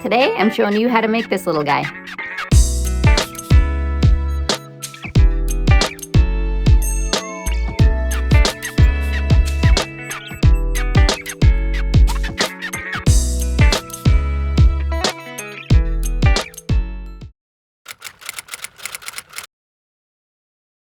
Today I'm showing you how to make this little guy.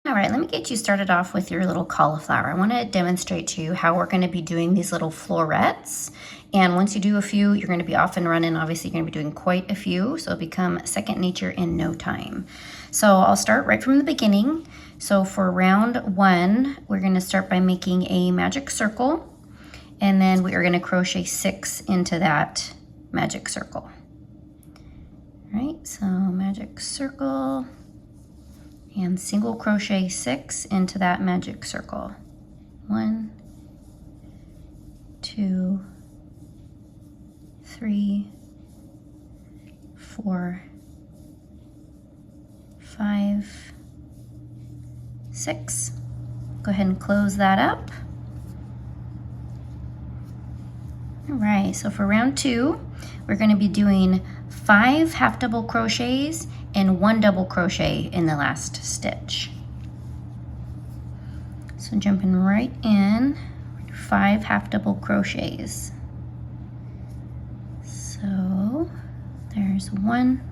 Alright, let me get you started off with your little cauliflower. I want to demonstrate to you how we're going to be doing these little florets. And once you do a few, you're going to be off and running. Obviously, you're going to be doing quite a few, so it'll become second nature in no time. So I'll start right from the beginning. So for round 1, we're going to start by making a magic circle. And then we are going to crochet 6 into that magic circle. All right, so magic circle. And single crochet 6 into that magic circle. 1, 2, 3, 4, 5, 6. Go ahead and close that up. All right, so for round 2, we're going to be doing 5 half double crochets and 1 double crochet in the last stitch. So jumping right in, 5 half double crochets. So there's 1,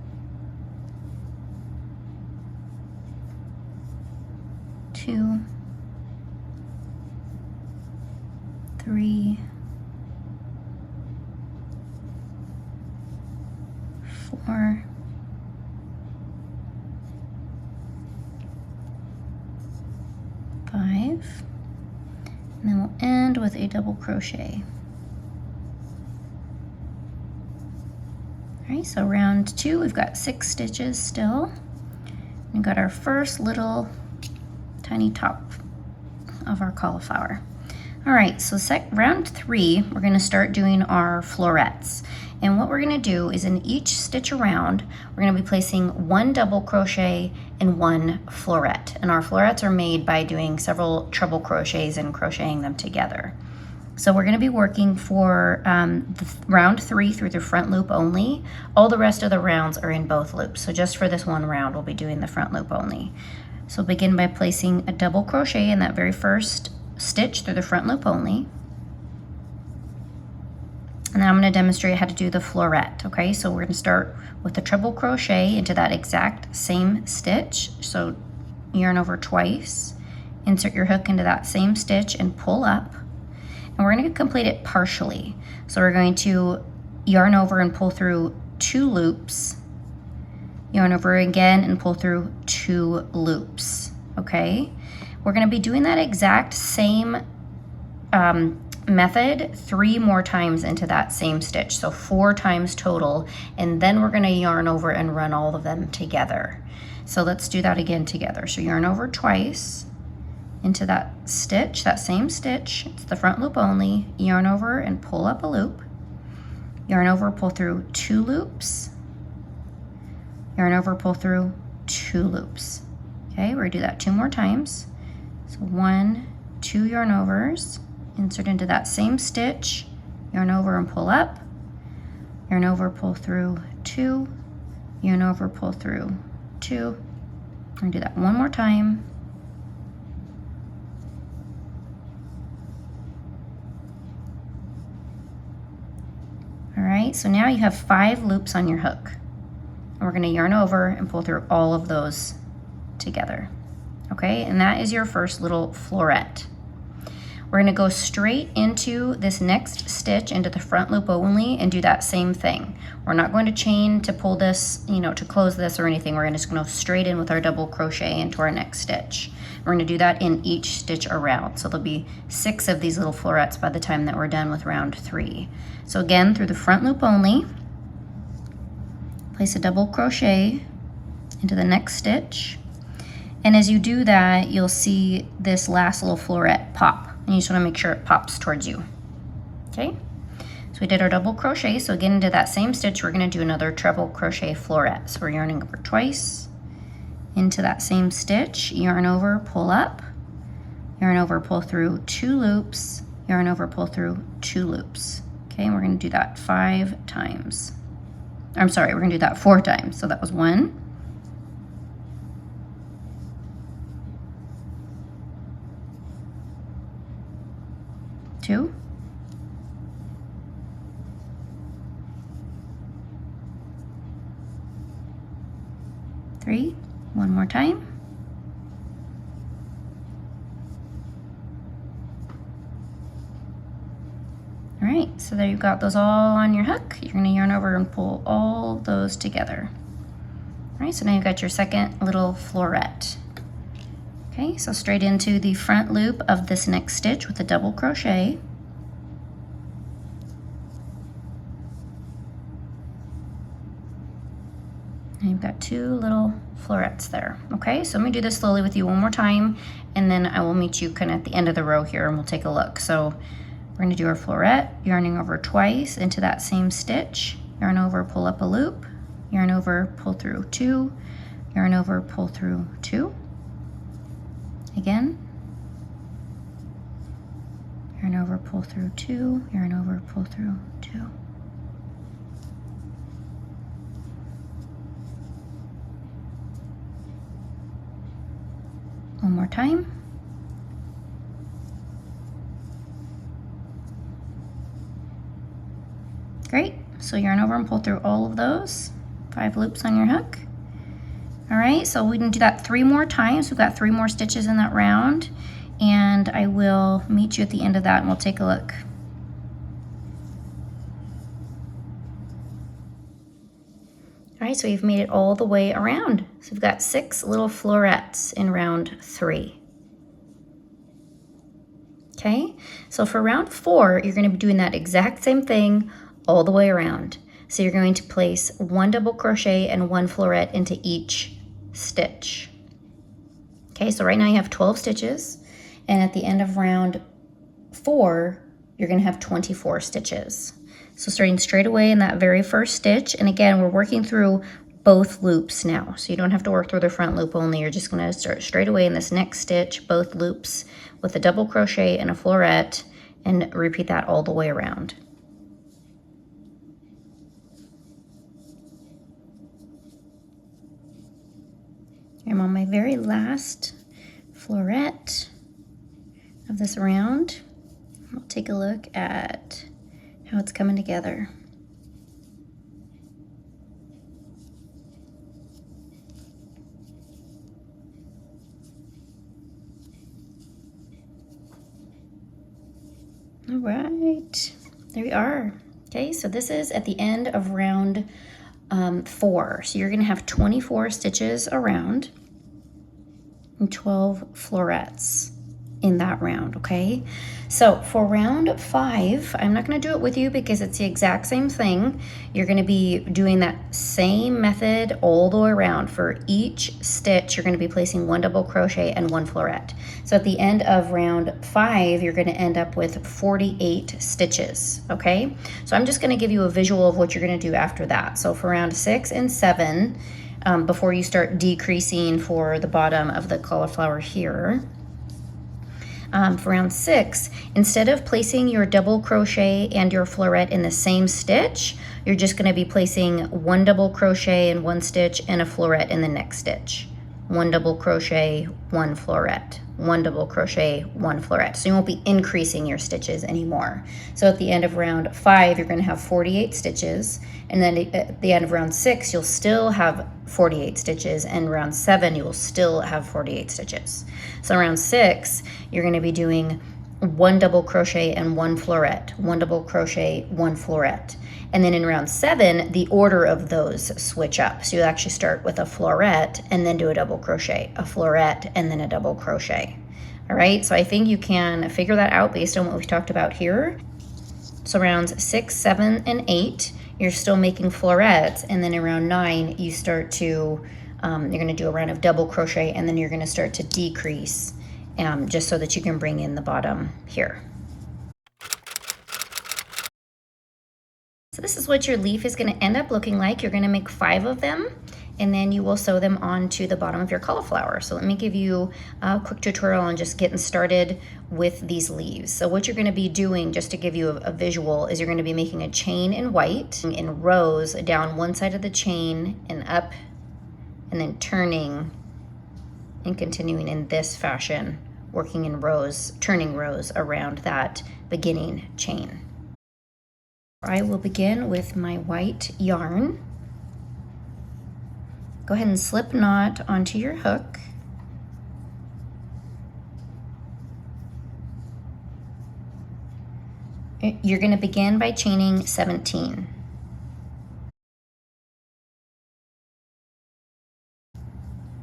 2, 3, 4, 5, and then we'll end with a double crochet. All right, so round 2, we've got 6 stitches still. We've got our first little tiny top of our cauliflower. All right, so round 3, we're going to start doing our florets. And what we're going to do is in each stitch around, we're going to be placing 1 double crochet and 1 floret. And our florets are made by doing several treble crochets and crocheting them together. So we're going to be working for round 3 through the front loop only. All the rest of the rounds are in both loops. So just for this one round, we'll be doing the front loop only. So begin by placing a double crochet in that very first stitch through the front loop only. And then I'm going to demonstrate how to do the floret, okay? So we're going to start with the treble crochet into that exact same stitch. So yarn over twice, insert your hook into that same stitch and pull up. And we're going to complete it partially. So we're going to yarn over and pull through 2 loops, yarn over again and pull through 2 loops, okay? We're going to be doing that exact same method 3 more times into that same stitch, so 4 times total, and then we're going to yarn over and run all of them together. So let's do that again together. So yarn over twice into that stitch, that same stitch, it's the front loop only, yarn over and pull up a loop, yarn over, pull through 2 loops, yarn over, pull through 2 loops. Okay, we're going to do that 2 more times. So 1, 2 yarn overs, insert into that same stitch, yarn over and pull up, yarn over, pull through 2, yarn over, pull through 2. We're going to do that 1 more time. All right, so now you have 5 loops on your hook. And we're going to yarn over and pull through all of those together. Okay, and that is your first little floret. We're going to go straight into this next stitch into the front loop only and do that same thing. We're not going to chain to pull this, to close this or anything. We're just going to go straight in with our double crochet into our next stitch. We're going to do that in each stitch around. So there'll be 6 of these little florets by the time that we're done with round 3. So again, through the front loop only, place a double crochet into the next stitch. And as you do that, you'll see this last little floret pop. And you just want to make sure it pops towards you. Okay, so we did our double crochet. So again, into that same stitch, we're going to do another treble crochet floret. So we're yarning over twice into that same stitch, yarn over, pull up, yarn over, pull through 2 loops, yarn over, pull through 2 loops. Okay, and we're going to do that 5 times. I'm sorry, we're gonna do that 4 times. So that was 1, 2, 3, one more time. All right, so there you've got those all on your hook. You're gonna yarn over and pull all those together. All right, so now you've got your second little floret. Okay, so straight into the front loop of this next stitch with a double crochet. And you've got 2 little florets there. Okay, so let me do this slowly with you one more time, and then I will meet you kind of at the end of the row here and we'll take a look. So we're gonna do our floret, yarning over twice into that same stitch, yarn over, pull up a loop, yarn over, pull through 2, yarn over, pull through 2. Again, yarn over, pull through 2, yarn over, pull through 2. One more time. Great, so yarn over and pull through all of those, 5 loops on your hook. All right, so we can do that 3 more times. We've got 3 more stitches in that round, and I will meet you at the end of that and we'll take a look. All right, so we've made it all the way around. So we've got 6 little florets in round 3. Okay, so for round 4, you're gonna be doing that exact same thing all the way around. So you're going to place 1 double crochet and 1 floret into each stitch. Okay, so right now you have 12 stitches, and at the end of round 4, you're gonna have 24 stitches. So starting straight away in that very first stitch, and again, we're working through both loops now. So you don't have to work through the front loop only, you're just gonna start straight away in this next stitch, both loops with a double crochet and a floret, and repeat that all the way around. I'm on my very last floret of this round. We'll take a look at how it's coming together. All right, there we are. Okay, so this is at the end of round 4. So you're gonna have 24 stitches around and 12 florets in that round, okay? So for round 5, I'm not gonna do it with you because it's the exact same thing. You're gonna be doing that same method all the way around. For each stitch, you're gonna be placing 1 double crochet and 1 floret. So at the end of round 5, you're gonna end up with 48 stitches, okay? So I'm just gonna give you a visual of what you're gonna do after that. So for round 6 and 7, before you start decreasing for the bottom of the cauliflower here, for round 6, instead of placing your double crochet and your floret in the same stitch, you're just going to be placing 1 double crochet in 1 stitch and a floret in the next stitch. 1 double crochet, 1 floret, 1 double crochet, 1 floret. So you won't be increasing your stitches anymore. So at the end of round 5, you're going to have 48 stitches, and then at the end of round 6, you'll still have 48 stitches, and round 7, you will still have 48 stitches. So round 6, you're going to be doing 1 double crochet and 1 floret, 1 double crochet, 1 floret. And then in round 7, the order of those switch up. So you'll actually start with a floret and then do a double crochet, a floret, and then a double crochet. All right, so I think you can figure that out based on what we've talked about here. So rounds 6, 7, and 8, you're still making florets, and then around 9, you start to, you're gonna do a round of double crochet, and then you're gonna start to decrease just so that you can bring in the bottom here. So this is what your leaf is going to end up looking like. You're going to make 5 of them, and then you will sew them onto the bottom of your cauliflower. So let me give you a quick tutorial on just getting started with these leaves. So what you're going to be doing, just to give you a visual, is you're going to be making a chain in white in rows down one side of the chain and up, and then turning and continuing in this fashion, working in rows, turning rows around that beginning chain. I will begin with my white yarn. Go ahead and slip knot onto your hook. You're going to begin by chaining 17.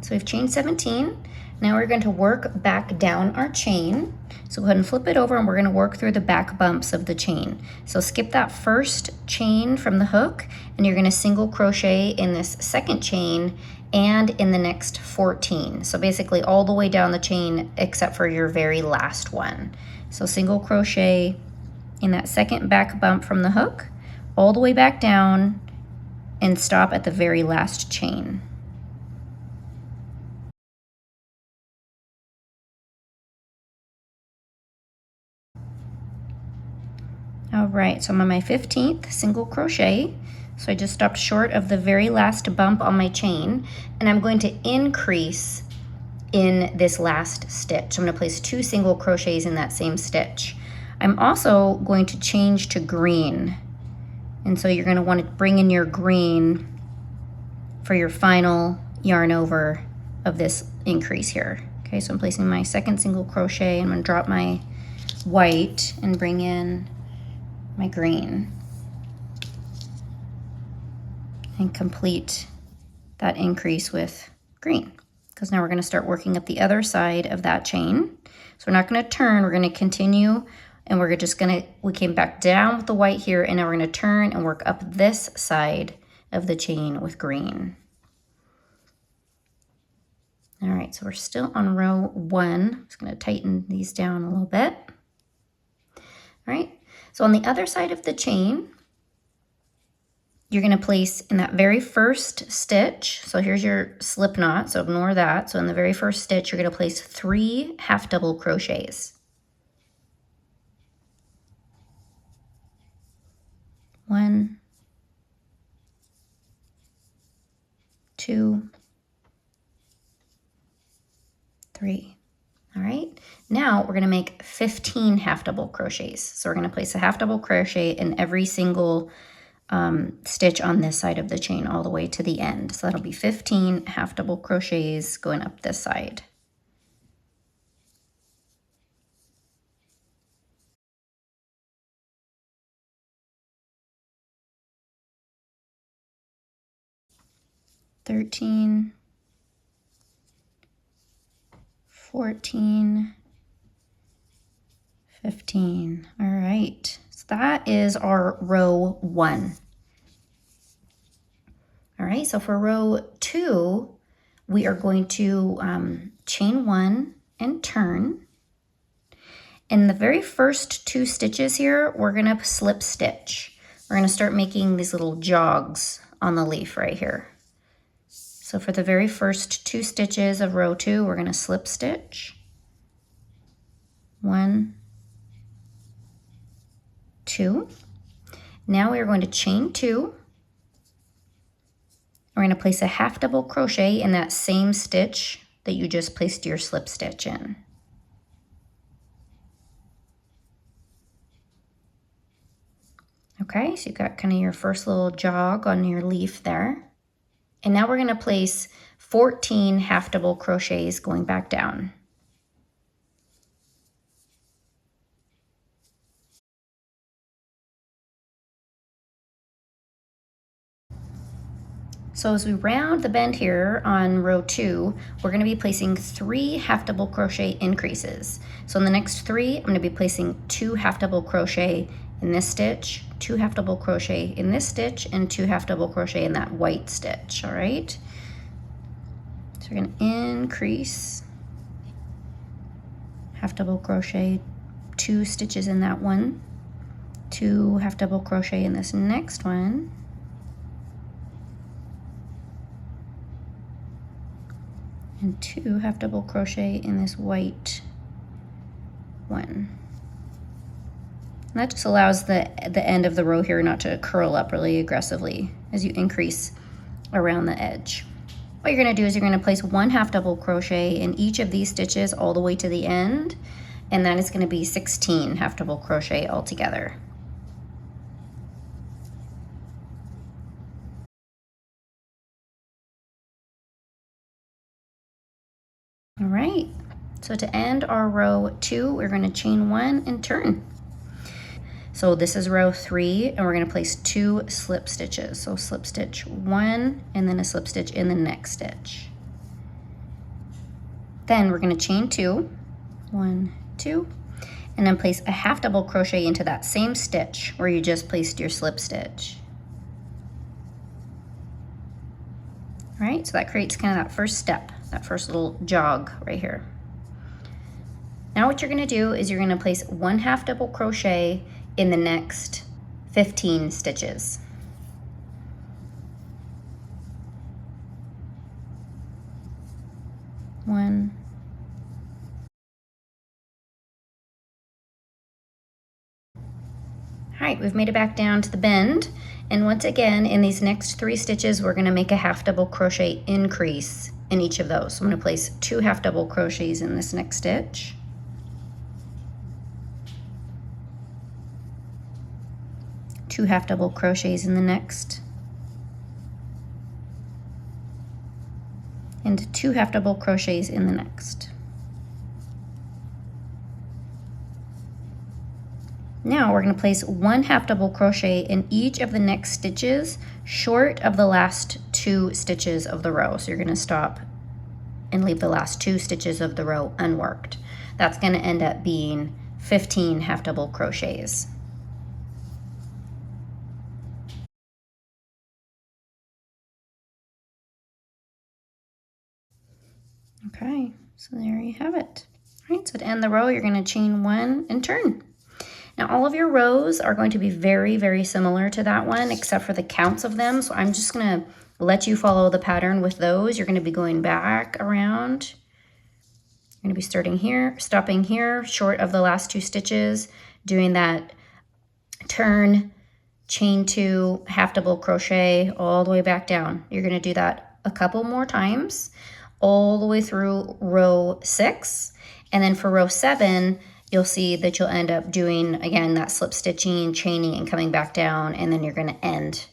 So we've chained 17. Now we're going to work back down our chain. So go ahead and flip it over, and we're going to work through the back bumps of the chain. So skip that first chain from the hook, and you're going to single crochet in this second chain and in the next 14. So basically all the way down the chain except for your very last one. So single crochet in that second back bump from the hook, all the way back down, and stop at the very last chain. All right, so I'm on my 15th single crochet. So I just stopped short of the very last bump on my chain, and I'm going to increase in this last stitch. I'm going to place 2 single crochets in that same stitch. I'm also going to change to green. And so you're going to want to bring in your green for your final yarn over of this increase here. Okay, so I'm placing my second single crochet. I'm going to drop my white and bring in my green and complete that increase with green, because now we're going to start working up the other side of that chain. So we're not going to turn, we're going to continue, and we're just going to, we came back down with the white here, and now we're going to turn and work up this side of the chain with green. All right, so we're still on row 1. I'm just going to tighten these down a little bit. All right. So on the other side of the chain, you're going to place in that very first stitch. So here's your slip knot, so ignore that. So in the very first stitch, you're going to place 3 half double crochets. 1, 2, 3. All right, now we're going to make 15 half double crochets. So we're going to place a half double crochet in every single stitch on this side of the chain all the way to the end. So that'll be 15 half double crochets going up this side. (13, 14, 15. All right, so that is our row 1. All right, so for row 2, we are going to chain 1 and turn. In the very first 2 stitches here, we're gonna slip stitch. We're gonna start making these little jogs on the leaf right here. So for the very first 2 stitches of row 2, we're gonna slip stitch. 1, 2. Now we are going to chain 2. We're going to place a half double crochet in that same stitch that you just placed your slip stitch in. Okay, so you've got kind of your first little jog on your leaf there. And now we're going to place 14 half double crochets going back down. So as we round the bend here on row 2, we're going to be placing 3 half double crochet increases. So in the next 3, I'm going to be placing 2 half double crochet in this stitch, 2 half double crochet in this stitch, and 2 half double crochet in that white stitch. All right. So we're going to increase, half double crochet, 2 stitches in that one, 2 half double crochet in this next one, and 2 half double crochet in this white one. And that just allows the end of the row here not to curl up really aggressively as you increase around the edge. What you're going to do is you're going to place 1 half double crochet in each of these stitches all the way to the end, and that is going to be 16 half double crochet altogether. All right, so to end our row 2, we're going to chain 1 and turn. So this is row 3, and we're going to place 2 slip stitches. So slip stitch 1 and then a slip stitch in the next stitch. Then we're going to chain 2, 1, 2, and then place a half double crochet into that same stitch where you just placed your slip stitch. All right, so that creates kind of that first step, that first little jog right here. Now what you're going to do is you're going to place 1 half double crochet in the next 15 stitches. One. All right, we've made it back down to the bend. And once again, in these next 3 stitches, we're gonna make a half double crochet increase in each of those. So I'm gonna place 2 half double crochets in this next stitch. Two half double crochets in the next. And 2 half double crochets in the next. Now we're going to place 1 half double crochet in each of the next stitches short of the last 2 stitches of the row. So you're going to stop and leave the last 2 stitches of the row unworked. That's going to end up being 15 half double crochets. Okay, so there you have it. All right, so to end the row, you're going to chain 1 and turn. Now all of your rows are going to be very, very similar to that one, except for the counts of them. So I'm just going to let you follow the pattern with those. You're going to be going back around. You're going to be starting here, stopping here, short of the last 2 stitches, doing that turn, chain 2, half double crochet all the way back down. You're going to do that a couple more times, all the way through row 6. And then for row 7, you'll see that you'll end up doing, again, that slip stitching, chaining, and coming back down, and then you're going to end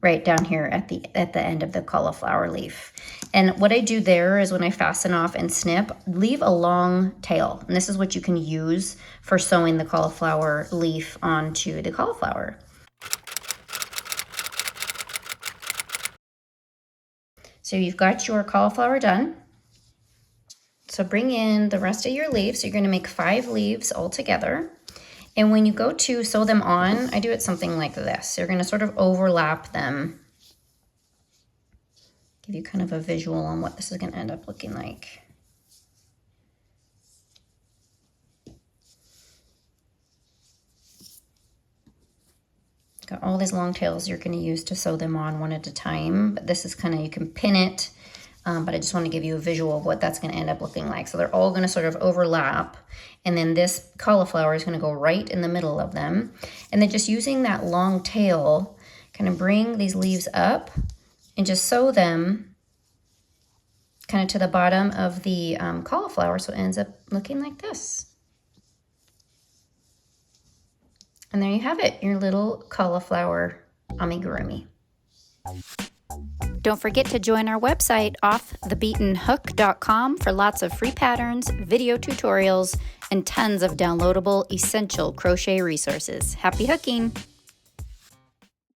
right down here at the end of the cauliflower leaf. And what I do there is when I fasten off and snip, leave a long tail. And this is what you can use for sewing the cauliflower leaf onto the cauliflower. So you've got your cauliflower done. So bring in the rest of your leaves. So you're going to make 5 leaves all together. And when you go to sew them on, I do it something like this. You're going to sort of overlap them. Give you kind of a visual on what this is going to end up looking like. Got all these long tails you're going to use to sew them on one at a time. But this is kind of, you can pin it. But I just want to give you a visual of what that's going to end up looking like. So they're all going to sort of overlap. And then this cauliflower is going to go right in the middle of them. And then just using that long tail, kind of bring these leaves up and just sew them kind of to the bottom of the cauliflower. So it ends up looking like this. And there you have it, your little cauliflower amigurumi. Don't forget to join our website offthebeatenhook.com for lots of free patterns, video tutorials, and tons of downloadable essential crochet resources. Happy hooking!